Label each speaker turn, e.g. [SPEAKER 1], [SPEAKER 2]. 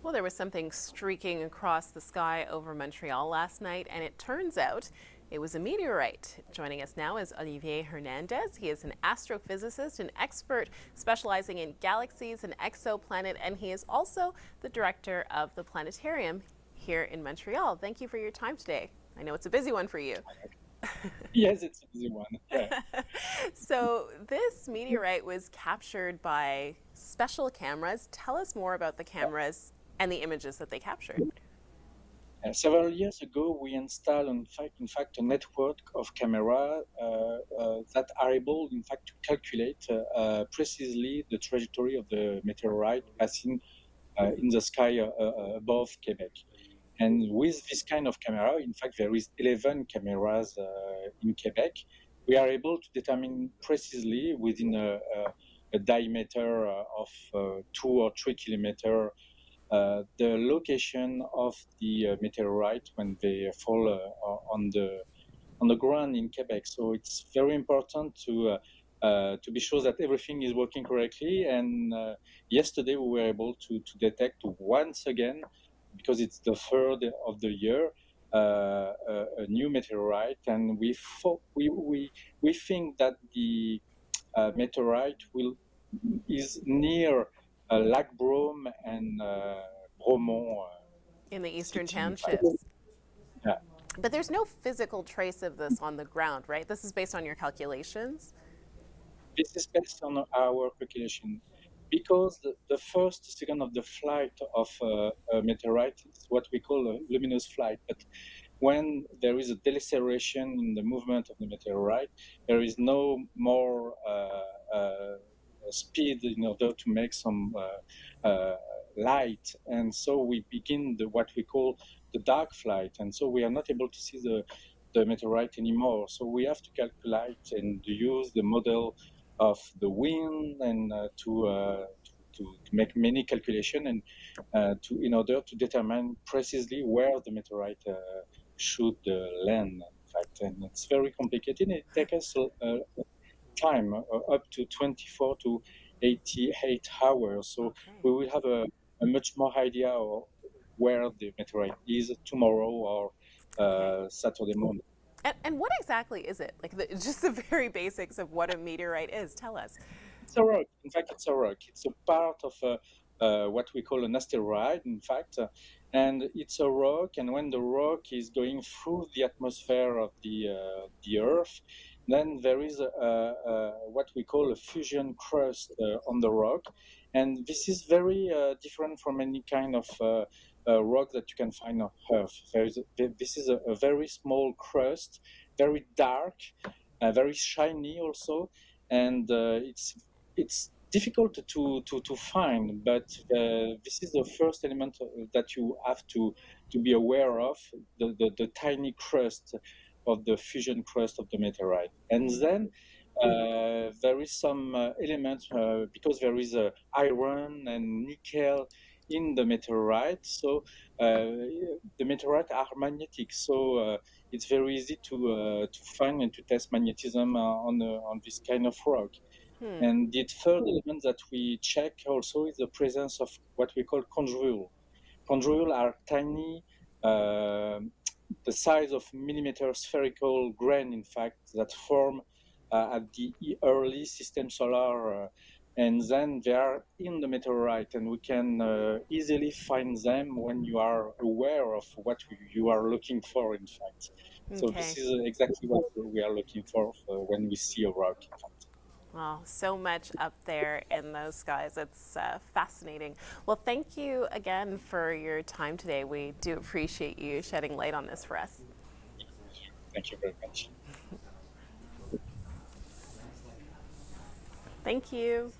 [SPEAKER 1] Well, there was something streaking across the sky over Montreal last night, and it turns out it was a meteorite. Joining us now is Olivier Hernandez. He is an astrophysicist, an expert specializing in galaxies and exoplanet, and he is also the director of the Planetarium here in Montreal. Thank you for your time today. I know it's a busy one for you.
[SPEAKER 2] Yes, it's an easy one. Yeah.
[SPEAKER 1] So this meteorite was captured by special cameras. Tell us more about the cameras and the images that they captured.
[SPEAKER 2] Several years ago, we installed, in fact, a network of cameras that are able, in fact, to calculate precisely the trajectory of the meteorite passing in the sky above Quebec. And with this kind of camera, in fact, there is 11 cameras in Quebec. We are able to determine precisely within a diameter of 2 or 3 kilometers the location of the meteorite when they fall on the ground in Quebec. So it's very important to be sure that everything is working correctly. And yesterday we were able to detect once again, because it's the third of the year, a new meteorite, and we think that the meteorite is near Lac Brome and Bromont
[SPEAKER 1] In the Eastern
[SPEAKER 2] city. In fact.
[SPEAKER 1] Townships.
[SPEAKER 2] Yeah.
[SPEAKER 1] But there's no physical trace of this on the ground, right? This is based on your calculations.
[SPEAKER 2] This is based on our calculation, because the first second of the flight of a meteorite is what we call a luminous flight. But when there is a deceleration in the movement of the meteorite, there is no more speed in order to make some light, and so we begin what we call the dark flight, and so we are not able to see the meteorite anymore. So we have to calculate and use the model of the wind, and to make many calculations, and in order to determine precisely where the meteorite should land. In fact, and it's very complicated. It takes us time up to 24 to 88 hours. So
[SPEAKER 1] Okay.
[SPEAKER 2] we will have a much more idea of where the meteorite is tomorrow or
[SPEAKER 1] Okay.
[SPEAKER 2] Saturday morning.
[SPEAKER 1] And what exactly is it? Like just the very basics of what a meteorite is. Tell us.
[SPEAKER 2] It's a rock. In fact, it's a rock. It's a part of what we call an asteroid, in fact. And it's a rock. And when the rock is going through the atmosphere of the Earth, then there is what we call a fusion crust on the rock. And this is very different from any kind of rock that you can find on Earth. This is a very small crust, very dark, very shiny also, and it's difficult to find, but this is the first element that you have to be aware of, the tiny crust of the fusion crust of the meteorite. And then there is some elements, because there is iron and nickel in the meteorite, so the meteorite are magnetic, so it's very easy to find and to test magnetism on this kind of rock.
[SPEAKER 1] Hmm.
[SPEAKER 2] And the third element that we check also is the presence of what we call chondrules. Chondrules are tiny, uh, the size of millimeter spherical grain, in fact, that form at the early system solar. And then they are in the meteorite, and we can easily find them when you are aware of what you are looking for, in fact. So this
[SPEAKER 1] Okay.
[SPEAKER 2] is exactly what we are looking for when we see a rock, in fact.
[SPEAKER 1] Well, so much up there in those skies. It's fascinating. Well, thank you again for your time today. We do appreciate you shedding light on this for us.
[SPEAKER 2] Thank you very much.
[SPEAKER 1] Thank you.